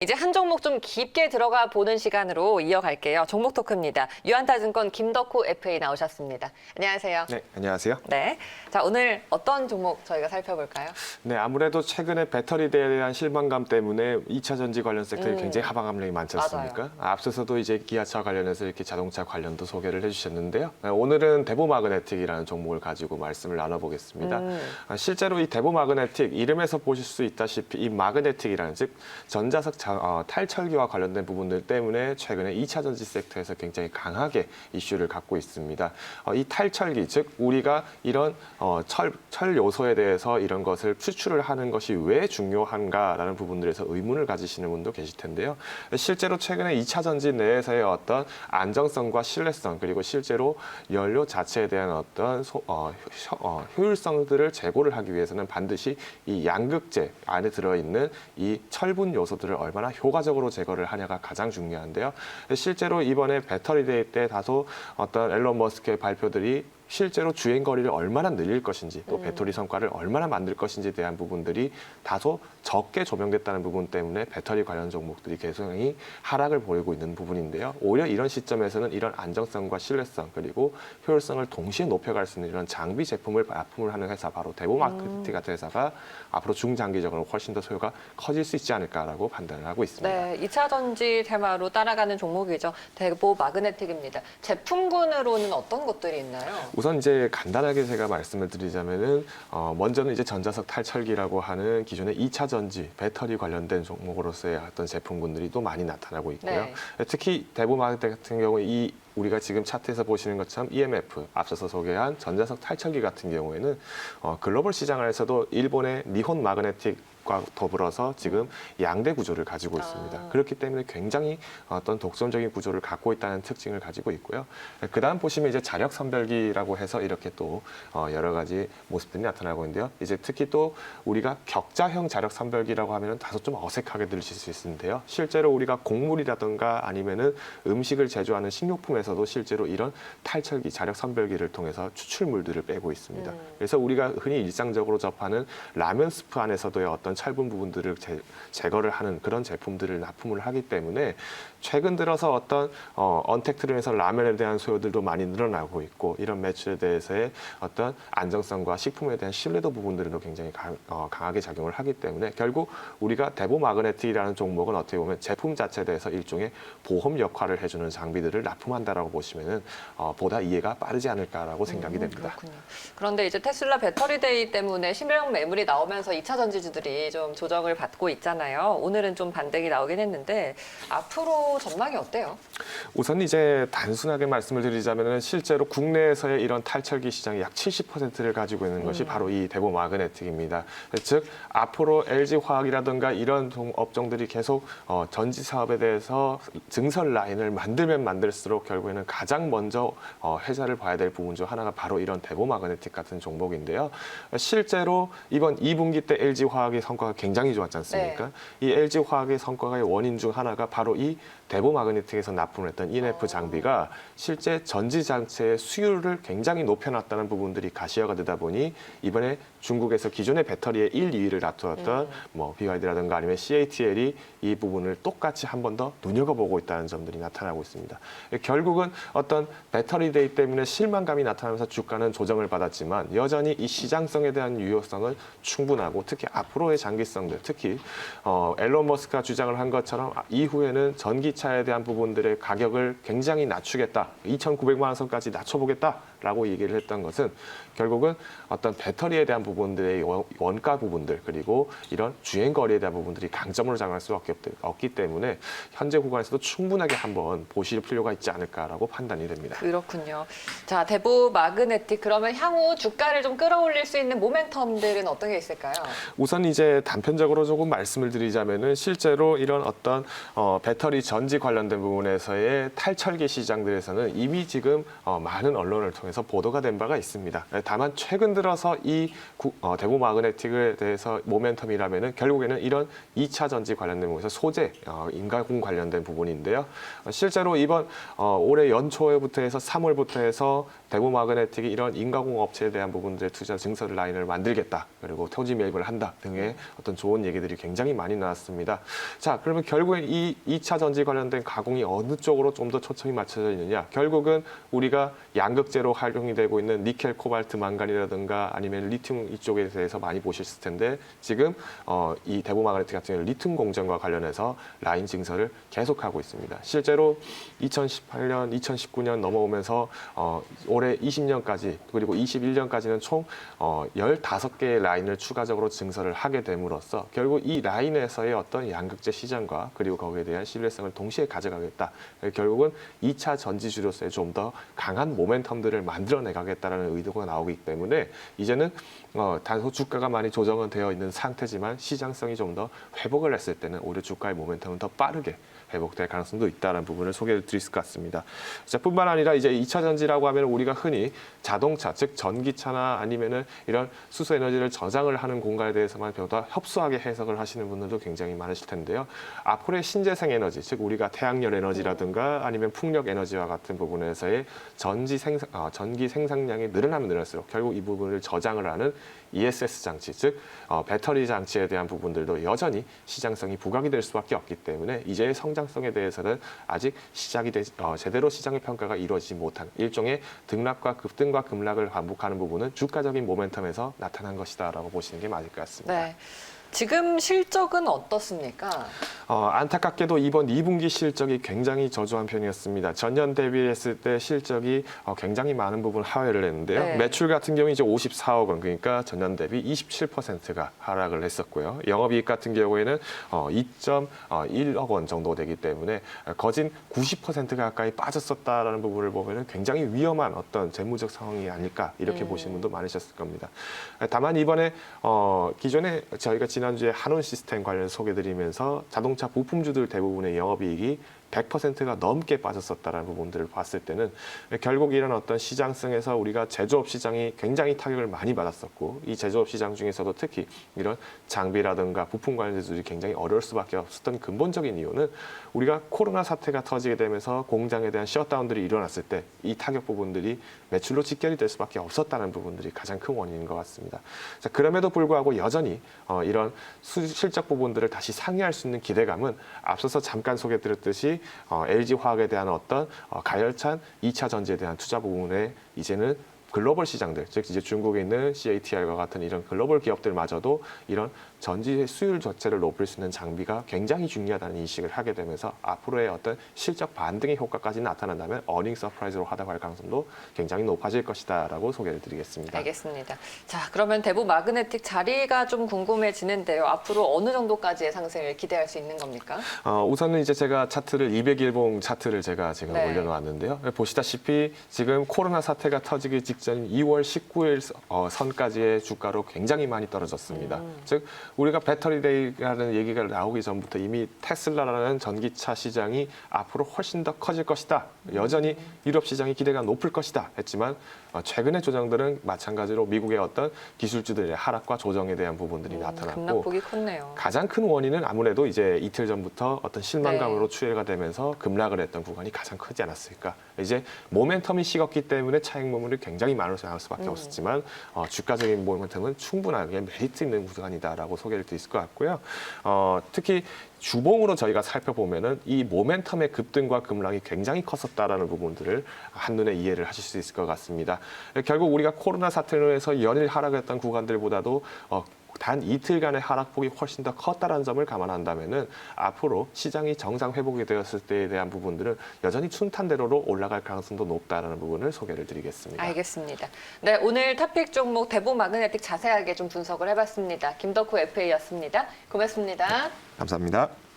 이제 한 종목 좀 깊게 들어가 보는 시간으로 이어갈게요. 종목 토크입니다. 유한타증권 김덕후 FA 나오셨습니다. 안녕하세요. 네, 안녕하세요. 네. 자, 오늘 어떤 종목 저희가 살펴볼까요? 네, 아무래도 최근에 배터리에 대한 실망감 때문에 2차 전지 관련 섹터에 굉장히 하방 압력이 많지 않습니까? 앞서서도 이제 기아차 관련해서 이렇게 자동차 관련도 소개를 해주셨는데요. 오늘은 대보마그네틱이라는 종목을 가지고 말씀을 나눠보겠습니다. 실제로 이 대보마그네틱 이름에서 보실 수 있다시피 이 마그네틱이라는 즉 전자석 탈철기와 관련된 부분들 때문에 최근에 2차 전지 섹터에서 굉장히 강하게 이슈를 갖고 있습니다. 이 탈철기 즉 우리가 이런 철 요소에 대해서 이런 것을 추출을 하는 것이 왜 중요한가라는 부분들에서 의문을 가지시는 분도 계실 텐데요. 실제로 최근에 2차 전지 내에서의 어떤 안정성과 신뢰성 그리고 실제로 연료 자체에 대한 어떤 효율성들을 제고를 하기 위해서는 반드시 이 양극재 안에 들어있는 이 철분 요소들을 얼마나 효과적으로 제거를 하냐가 가장 중요한데요. 실제로 이번에 배터리 데이 때 다소 어떤 앨런 머스크의 발표들이 실제로 주행 거리를 얼마나 늘릴 것인지 또 배터리 성과를 얼마나 만들 것인지에 대한 부분들이 다소 적게 조명됐다는 부분 때문에 배터리 관련 종목들이 계속히 하락을 보이고 있는 부분인데요. 오히려 이런 시점에서는 이런 안정성과 신뢰성 그리고 효율성을 동시에 높여갈 수 있는 이런 장비 제품을 납품을 하는 회사 바로 대보마그네틱 같은 회사가 앞으로 중장기적으로 훨씬 더 소요가 커질 수 있지 않을까라고 판단을 하고 있습니다. 네, 2차 전지 테마로 따라가는 종목이죠. 대보마그네틱입니다. 제품군으로는 어떤 것들이 있나요? 우선 이제 간단하게 제가 말씀을 드리자면은 먼저는 이제 전자석 탈철기라고 하는 기존의 2차 전지 배터리 관련된 종목으로서의 어떤 제품군들이 또 많이 나타나고 있고요. 네. 특히 대보마그네틱 같은 경우에 이 우리가 지금 차트에서 보시는 것처럼 EMF, 앞서서 소개한 전자석 탈철기 같은 경우에는 글로벌 시장에서도 일본의 니혼 마그네틱과 더불어서 지금 양대 구조를 가지고 있습니다. 그렇기 때문에 굉장히 어떤 독점적인 구조를 갖고 있다는 특징을 가지고 있고요. 그다음 보시면 이제 자력 선별기라고 해서 이렇게 또 여러 가지 모습들이 나타나고 있는데요. 이제 특히 또 우리가 격자형 자력 선별기라고 하면은 다소 좀 어색하게 들으실 수 있는데요. 실제로 우리가 곡물이라든가 아니면은 음식을 제조하는 식료품에서도 실제로 이런 탈철기, 자력 선별기를 통해서 추출물들을 빼고 있습니다. 그래서 우리가 흔히 일상적으로 접하는 라면 스프 안에서도의 어떤 철분 부분들을 제거를 하는 그런 제품들을 납품을 하기 때문에 최근 들어서 어떤 언택트로 해서 라면에 대한 소요들도 많이 늘어나고 있고 이런 매출에 대해서의 어떤 안정성과 식품에 대한 신뢰도 부분들도 굉장히 강하게 작용을 하기 때문에 결국 우리가 대보마그네틱이라는 종목은 어떻게 보면 제품 자체에 대해서 일종의 보험 역할을 해주는 장비들을 납품한다라고 보시면은 보다 이해가 빠르지 않을까라고 생각이 됩니다. 그렇군요. 그런데 이제 테슬라 배터리 데이 때문에 신뢰형 매물이 나오면서 2차 전지주들이 좀 조정을 받고 있잖아요. 오늘은 좀 반등이 나오긴 했는데 앞으로 전망이 어때요? 우선 이제 단순하게 말씀을 드리자면은 실제로 국내에서의 이런 탈철기 시장의 약 70%를 가지고 있는 것이 바로 이 대보마그네틱입니다. 즉 앞으로 LG화학이라든가 이런 업종들이 계속 전지 사업에 대해서 증설 라인을 만들면 만들수록 결국에는 가장 먼저 회사를 봐야 될 부분 중 하나가 바로 이런 대보마그네틱 같은 종목인데요. 실제로 이번 2분기 때 LG화학의 성과가 굉장히 좋았지 않습니까? 네. 이 LG화학의 성과의 원인 중 하나가 바로 이 대보마그네틱에서 납품을 했던 ENF 장비가 실제 전지 장치의 수율을 굉장히 높여놨다는 부분들이 가시화가 되다 보니 이번에 중국에서 기존의 배터리의 1, 2위를 다투었던 뭐 BYD라든가 아니면 CATL이 이 부분을 똑같이 한 번 더 눈여겨보고 있다는 점들이 나타나고 있습니다. 결국은 어떤 배터리 데이 때문에 실망감이 나타나면서 주가는 조정을 받았지만 여전히 이 시장성에 대한 유효성은 충분하고 특히 앞으로의 장기성들 특히 앨런 머스크가 주장을 한 것처럼 이후에는 전기차에 대한 부분들의 가격을 굉장히 낮추겠다. 2,900만 원 선까지 낮춰보겠다라고 얘기를 했던 것은 결국은 어떤 배터리에 대한 부분들의 원가 부분들 그리고 이런 주행 거리에 대한 부분들이 강점으로 작용할 수 없기 때문에 현재 구간에서도 충분하게 한번 보실 필요가 있지 않을까라고 판단이 됩니다. 그렇군요. 자, 대보마그네틱 그러면 향후 주가를 좀 끌어올릴 수 있는 모멘텀들은 어떤 게 있을까요? 우선 이제 단편적으로 조금 말씀을 드리자면은 실제로 이런 어떤 배터리 전지 관련된 부분에서의 탈철기 시장들에서는 이미 지금 많은 언론을 통해서 보도가 된 바가 있습니다. 다만 최근 들어서 이 대구 마그네틱에 대해서 모멘텀이라면은 결국에는 이런 2차 전지 관련된 부분에서 소재, 인가공 관련된 부분인데요. 실제로 이번 올해 연초부터 해서 3월부터 해서 대구 마그네틱이 이런 인가공 업체에 대한 부분들의 투자 증설 라인을 만들겠다. 그리고 토지 매입을 한다 등의 어떤 좋은 얘기들이 굉장히 많이 나왔습니다. 자, 그러면 결국엔 이 2차 전지 관련된 가공이 어느 쪽으로 좀 더 초점이 맞춰져 있느냐? 결국은 우리가 양극재로 활용이 되고 있는 니켈, 코발트, 망간이라든가 아니면 리튬 이쪽에 대해서 많이 보셨을 텐데 지금 이 대구 마그네틱 같은 경우는 리튬 공정과 관련해서 라인 증설을 계속하고 있습니다. 실제로 2018년, 2019년 넘어오면서 올해 20년까지 그리고 21년까지는 총 15개의 라인을 추가적으로 증설을 하게 됨으로써 결국 이 라인에서의 어떤 양극재 시장과 그리고 거기에 대한 신뢰성을 동시에 가져가겠다. 결국은 2차 전지주로서의 좀 더 강한 모멘텀들을 만들어내가겠다라는 의도가 나오기 때문에 이제는 단소 주가가 많이 조정은 되어 있는 상태지만 시장성이 좀 더 회복을 했을 때는 오히려 주가의 모멘텀은 더 빠르게 회복될 가능성도 있다는 부분을 소개해 드릴 수 같습니다. 자, 뿐만 아니라 이제 2차 전지라고 하면 우리가 흔히 자동차, 즉 전기차나 아니면은 이런 수소 에너지를 저장을 하는 공간에 대해서만 보다 협소하게 해석을 하시는 분들도 굉장히 많으실 텐데요. 앞으로의 신재생 에너지, 즉 우리가 태양열 에너지라든가 아니면 풍력 에너지와 같은 부분에서의 전기 생산량이 늘어나면 늘어날수록 결국 이 부분을 저장을 하는 ESS 장치, 즉 배터리 장치에 대한 부분들도 여전히 시장성이 부각이 될 수밖에 없기 때문에 이제의 성장성에 대해서는 아직 제대로 시장의 평가가 이루어지지 못한 일종의 등락과 급등과 급락을 반복하는 부분은 주가적인 모멘텀에서 나타난 것이다라고 보시는 게 맞을 것 같습니다. 네. 지금 실적은 어떻습니까? 안타깝게도 이번 2분기 실적이 굉장히 저조한 편이었습니다. 전년 대비했을 때 실적이 굉장히 많은 부분 하회를 했는데요. 네. 매출 같은 경우 이제 54억 원, 그러니까 전년 대비 27%가 하락을 했었고요. 영업이익 같은 경우에는 2.1억 원 정도 되기 때문에 거진 90% 가까이 빠졌었다라는 부분을 보면은 굉장히 위험한 어떤 재무적 상황이 아닐까 이렇게 보시는 분도 많으셨을 겁니다. 다만 이번에 기존에 저희가 지난주에 한온 시스템 관련 소개드리면서 자동차 부품주들 대부분의 영업이익이 100%가 넘게 빠졌었다라는 부분들을 봤을 때는 결국 이런 어떤 시장성에서 우리가 제조업 시장이 굉장히 타격을 많이 받았었고 이 제조업 시장 중에서도 특히 이런 장비라든가 부품 관련주들이 굉장히 어려울 수밖에 없었던 근본적인 이유는 우리가 코로나 사태가 터지게 되면서 공장에 대한 셧다운들이 일어났을 때 이 타격 부분들이 매출로 직결이 될 수밖에 없었다는 부분들이 가장 큰 원인인 것 같습니다. 자, 그럼에도 불구하고 여전히 이런 실적 부분들을 다시 상회할 수 있는 기대감은 앞서서 잠깐 소개드렸듯이 LG화학에 대한 어떤 가열찬 2차 전지에 대한 투자 부분에 이제는 글로벌 시장들, 즉 이제 중국에 있는 CATL과 같은 이런 글로벌 기업들마저도 이런 전지 수율 자체를 높일 수 있는 장비가 굉장히 중요하다는 인식을 하게 되면서 앞으로의 어떤 실적 반등의 효과까지 나타난다면 어닝 서프라이즈로 하락할 가능성도 굉장히 높아질 것이다라고 소개를 드리겠습니다. 알겠습니다. 자, 그러면 대부 마그네틱 자리가 좀 궁금해지는데요. 앞으로 어느 정도까지의 상승을 기대할 수 있는 겁니까? 우선은 이제 제가 차트를 200일봉 차트를 제가 지금 네. 올려놓았는데요. 보시다시피 지금 코로나 사태가 터지기 직전 2월 19일 선까지의 주가로 굉장히 많이 떨어졌습니다. 즉 우리가 배터리데이라는 얘기가 나오기 전부터 이미 테슬라라는 전기차 시장이 앞으로 훨씬 더 커질 것이다. 여전히 유럽 시장의 기대가 높을 것이다 했지만 최근의 조정들은 마찬가지로 미국의 어떤 기술주들의 하락과 조정에 대한 부분들이 나타났고 급락폭이 컸네요. 가장 큰 원인은 아무래도 이제 이틀 전부터 어떤 실망감으로 네. 추이가 되면서 급락을 했던 구간이 가장 크지 않았을까. 이제 모멘텀이 식었기 때문에 차익 매물이 굉장히 많을 수밖에 없었지만 주가적인 모멘텀은 충분하게 메리트 있는 구간이다라고 소개를 드릴 것 같고요. 특히 주봉으로 저희가 살펴보면은 이 모멘텀의 급등과 급락이 굉장히 컸었다라는 부분들을 한눈에 이해를 하실 수 있을 것 같습니다. 결국 우리가 코로나 사태로 해서 연일 하락했던 구간들보다도 단 이틀간의 하락폭이 훨씬 더 컸다는 점을 감안한다면은 앞으로 시장이 정상 회복이 되었을 때에 대한 부분들은 여전히 순탄대로로 올라갈 가능성도 높다라는 부분을 소개를 드리겠습니다. 알겠습니다. 네, 오늘 탑픽 종목 대부 마그네틱 자세하게 좀 분석을 해봤습니다. 김덕후 FA였습니다. 고맙습니다. 감사합니다.